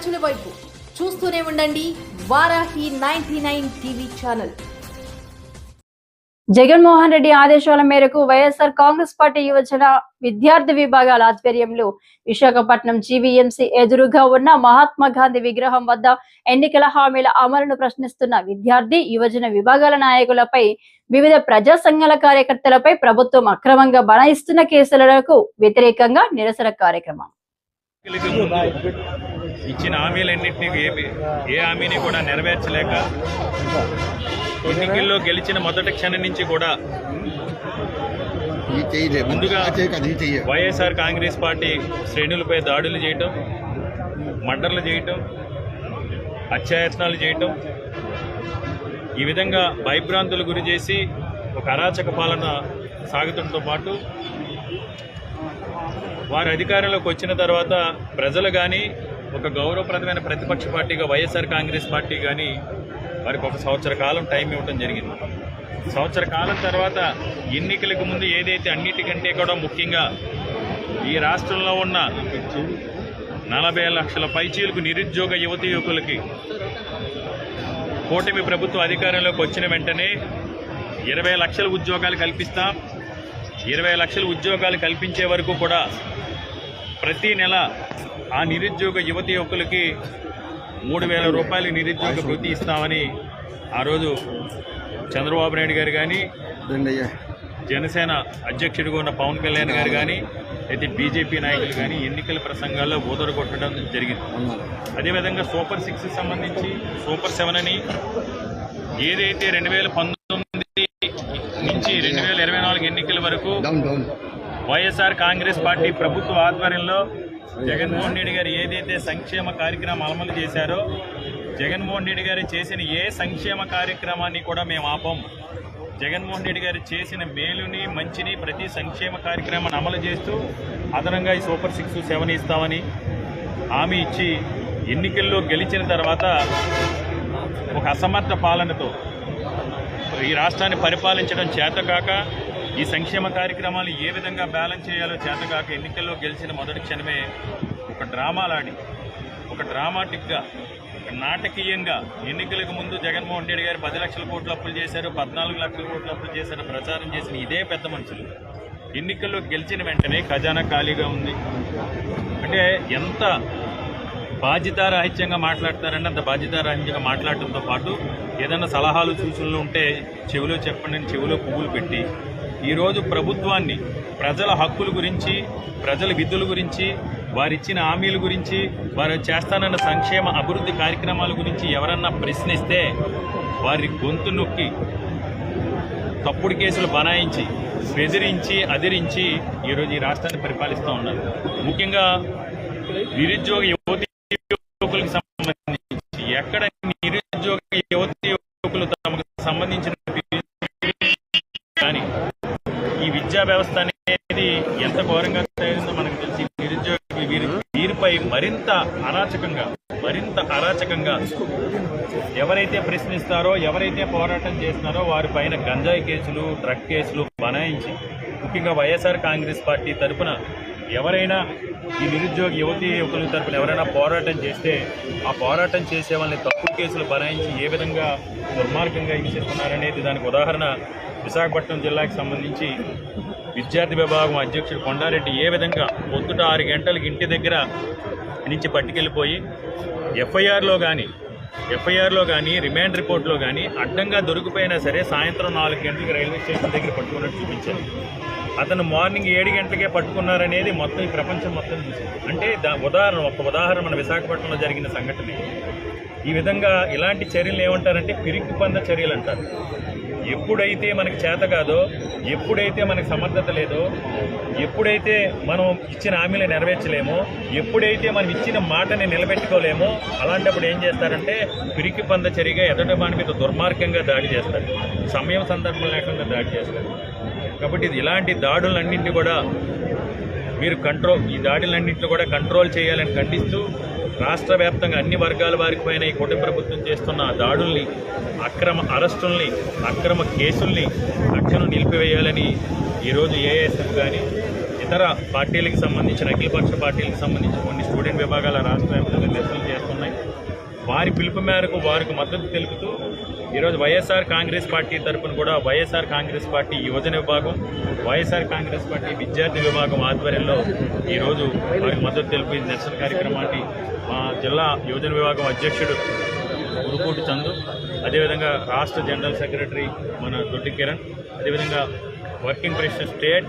ప్రజల వైపు చూస్తూనే ఉండండి వారాహి 99 టీవీ ఛానల్. జగన్మోహన్ రెడ్డి ఆదేశాల మేరకు వైఎస్ఆర్ కాంగ్రెస్ పార్టీ యువజన విద్యార్థి విభాగాల ఆధ్వర్యంలో విశాఖపట్నం జీవీఎంసీ ఎదురుగా ఉన్న మహాత్మా గాంధీ విగ్రహం వద్ద ఎన్నికల హామీల అమలును ప్రశ్నిస్తున్న విద్యార్థి యువజన విభాగాల నాయకులపై వివిధ ప్రజా సంఘాల కార్యకర్తలపై ప్రభుత్వం అక్రమంగా బనాయిస్తున్న కేసులకు వ్యతిరేకంగా నిరసన కార్యక్రమం. ఇచ్చిన హామీలన్నింటినీ ఏ హామీని కూడా నెరవేర్చలేక ఎన్నికల్లో గెలిచిన మొదటి క్షణం నుంచి కూడా ముందుగా వైఎస్ఆర్ కాంగ్రెస్ పార్టీ శ్రేణులపై దాడులు చేయటం, మర్డర్లు చేయటం, హత్యాయత్నాలు చేయటం, ఈ విధంగా భయభ్రాంతులు గురి చేసి ఒక అరాచక పాలన సాగుతుండటంతో పాటు వారి అధికారంలోకి వచ్చిన తర్వాత ప్రజలు కానీ ఒక గౌరవప్రదమైన ప్రతిపక్ష పార్టీగా వైఎస్ఆర్ కాంగ్రెస్ పార్టీ కానీ వారికి ఒక సంవత్సర కాలం టైం ఇవ్వడం జరిగింది. సంవత్సర కాలం తర్వాత ఎన్నికలకు ముందు ఏదైతే అన్నిటికంటే కూడా ముఖ్యంగా ఈ రాష్ట్రంలో ఉన్న 40 లక్షల పైచీలకు నిరుద్యోగ యువతీ యువకులకి కూటమి ప్రభుత్వం అధికారంలోకి వచ్చిన వెంటనే 20 లక్షల ఉద్యోగాలు కల్పిస్తాం. 20 లక్షల ఉద్యోగాలు కల్పించే వరకు కూడా ప్రతి నెల ఆ నిరుద్యోగ యువతీ యువకులకి 3,000 రూపాయలు నిరుద్యోగ వృత్తి ఇస్తామని ఆ రోజు చంద్రబాబు నాయుడు గారు కానీ, జనసేన అధ్యక్షుడిగా ఉన్న పవన్ కళ్యాణ్ గారు కానీ, అయితే బీజేపీ నాయకులు కానీ ఎన్నికల ప్రసంగాల్లో ఊదరగొట్టడం జరిగింది. అదేవిధంగా సూపర్ 6 సంబంధించి సూపర్ 7 అని ఏదైతే 2019 నుంచి 2024 ఎన్నికల వరకు వైఎస్ఆర్ కాంగ్రెస్ పార్టీ ప్రభుత్వ ఆధ్వర్యంలో జగన్మోహన్ రెడ్డి గారు ఏదైతే సంక్షేమ కార్యక్రమం అమలు చేశారో, జగన్మోహన్ రెడ్డి గారు చేసిన ఏ సంక్షేమ కార్యక్రమాన్ని కూడా మేము ఆపం. జగన్మోహన్ రెడ్డి గారు చేసిన మేలుని మంచిని ప్రతి సంక్షేమ కార్యక్రమాన్ని అమలు చేస్తూ అదనంగా ఈ సూపర్ 6, 7 ఇస్తామని హామీ ఇచ్చి ఎన్నికల్లో గెలిచిన తర్వాత ఒక అసమర్థ పాలనతో ఈ రాష్ట్రాన్ని పరిపాలించడం చేతకాక, ఈ సంక్షేమ కార్యక్రమాలు ఏ విధంగా బ్యాలెన్స్ చేయాలో చేతకాక ఎన్నికల్లో గెలిచిన మొదటి క్షణమే ఒక డ్రామాలాడి, ఒక డ్రామాటిక్గా, ఒక నాటకీయంగా ఎన్నికలకు ముందు జగన్మోహన్ రెడ్డి గారు 10 లక్షల కోట్ల అప్పులు చేశారు, 14 లక్షల కోట్ల అప్పులు చేశారు ప్రచారం చేసిన ఇదే పెద్ద మనుషులు ఎన్నికల్లో గెలిచిన వెంటనే ఖజానా ఖాళీగా ఉంది. అంటే ఎంత బాధ్యతారాహిత్యంగా మాట్లాడతారంటే అంత బాధ్యతారాహిత్యంగా మాట్లాడటంతో పాటు ఏదైనా సలహాలు సూచనలు ఉంటే చెవిలో చెప్పండి అని చెవిలో పువ్వులు పెట్టి ఈరోజు ప్రభుత్వాన్ని ప్రజల హక్కుల గురించి, ప్రజల విధుల గురించి, వారిచ్చిన హామీల గురించి, వారు చేస్తానన్న సంక్షేమ అభివృద్ధి కార్యక్రమాల గురించి ఎవరన్నా ప్రశ్నిస్తే వారి గొంతు నొక్కి తప్పుడు కేసులు బనాయించి బెదిరించి అదిరించి ఈరోజు ఈ రాష్ట్రాన్ని పరిపాలిస్తూ ఉన్నారు. ముఖ్యంగా నిరుద్యోగ యువతి యువకులకు సంబంధించి ఎక్కడ నిరుద్యోగ యువతి యువకులు తమకు సంబంధించిన కానీ ఈ విద్యా వ్యవస్థ అనేది ఎంత ఘోరంగా తయారైందో మనకు తెలిసి నిరుద్యోగి వీరిపై మరింత అరాచకంగా ఎవరైతే ప్రశ్నిస్తారో, ఎవరైతే పోరాటం చేస్తున్నారో వారిపైన గంజాయి కేసులు, డ్రగ్ కేసులు బనాయించి ముఖ్యంగా వైఎస్ఆర్ కాంగ్రెస్ పార్టీ తరఫున ఎవరైనా ఈ నిరుద్యోగ యువతీ యువకుల తరఫున ఎవరైనా పోరాటం చేస్తే ఆ పోరాటం చేసే వాళ్ళని తప్పుడు కేసులు బనాయించి ఏ విధంగా దుర్మార్గంగా హింసిస్తున్నారనేది దానికి ఉదాహరణ విశాఖపట్నం జిల్లాకి సంబంధించి విద్యార్థి విభాగం అధ్యక్షుడు కొండారెడ్డి ఏ విధంగా పొద్దుట 6 గంటలకు ఇంటి దగ్గర నుంచి పట్టుకెళ్ళిపోయి ఎఫ్ఐఆర్లో కానీ రిమాండ్ రిపోర్ట్లో కానీ అడ్డంగా దొరికిపోయినా సరే సాయంత్రం 4 గంటలకు రైల్వే స్టేషన్ దగ్గర పట్టుకున్నట్టు చూపించారు. అతను మార్నింగ్ 7 గంటలకే పట్టుకున్నారనేది మొత్తం ఈ ప్రపంచం మొత్తం చూసింది. అంటే ఒక ఉదాహరణ మన విశాఖపట్నంలో జరిగిన సంఘటన. ఈ విధంగా ఇలాంటి చర్యలు ఏమంటారంటే పిరికి పంద చర్యలు అంటారు. ఎప్పుడైతే మనకి చేత కాదో, ఎప్పుడైతే మనకి సమర్థత లేదో, ఎప్పుడైతే మనం ఇచ్చిన హామీలు నెరవేర్చలేమో, ఎప్పుడైతే మనం ఇచ్చిన మాటని నిలబెట్టుకోలేమో అలాంటప్పుడు ఏం చేస్తారంటే పిరికి పంద చర్యగా ఎదుటి వాని మీద దుర్మార్గంగా దాడి చేస్తారు, సమయం సందర్భం లేకుండా దాడి చేస్తారు. కాబట్టి ఇలాంటి దాడులన్నింటినీ కూడా మీరు ఈ దాడులన్నింటినీ కూడా కంట్రోల్ చేయాలని ఖండిస్తూ రాష్ట్ర వ్యాప్తంగా అన్ని వర్గాల వారికి పైన ఈ కూటమి ప్రభుత్వం చేస్తున్న దాడుల్ని, అక్రమ అరెస్టుల్ని, అక్రమ కేసుల్ని తక్షణం నిలిపివేయాలని ఈరోజు ఏఎస్ఎఫ్ కానీ ఇతర పార్టీలకు సంబంధించిన అఖిలపక్ష పార్టీలకు సంబంధించిన కొన్ని స్టూడెంట్ విభాగాల రాష్ట్ర వ్యాప్తంగా నిరసనలు చేస్తున్నాయి. వారి పిలుపు మేరకు వారికి మద్దతు తెలుపుతూ ఈరోజు వైఎస్ఆర్ కాంగ్రెస్ పార్టీ తరఫున కూడా వైఎస్ఆర్ కాంగ్రెస్ పార్టీ యువజన విభాగం, వైఎస్ఆర్ కాంగ్రెస్ పార్టీ విద్యార్థి విభాగం ఆధ్వర్యంలో ఈరోజు వారికి మద్దతు తెలిపి నిరసన కార్యక్రమాన్ని మా జిల్లా యువజన విభాగం అధ్యక్షుడు ఉరుకూటి చందు, అదేవిధంగా రాష్ట్ర జనరల్ సెక్రటరీ మన దొడ్డి కిరణ్, అదేవిధంగా వర్కింగ్ ప్రెసిడెంట్ స్టేట్